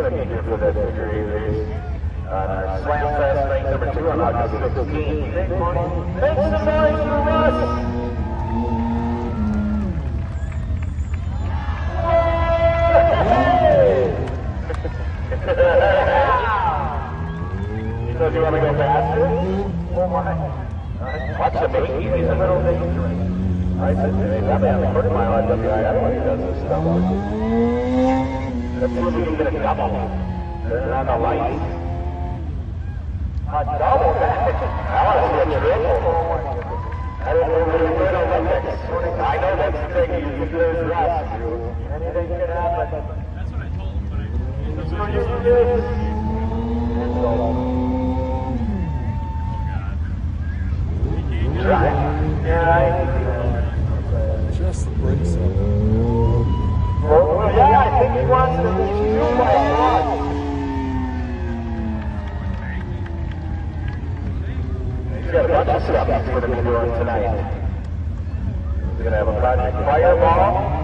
going to be here for the victory race. Slam Fest night number 2 on August 16th. Make some noise for Russ! He says you want to go faster? Oh my. Watch the main. He's a little dangerous. I said, they probably have a quarter mile on WIF when he does this stuff. Let's see if we can get a double. Turn on the lights. A double? I want to see a triple. I didn't know we were in Olympics. I know that's the thing. You do this rest. Anything can happen. That's what I told him, but I... So you do this. Trike. Yeah, just the brakes up. well, yeah, I think he wants to reach 2 by 1. He's got a bunch of stuff we're going to be doing tonight. We're going to have a Project Fireball.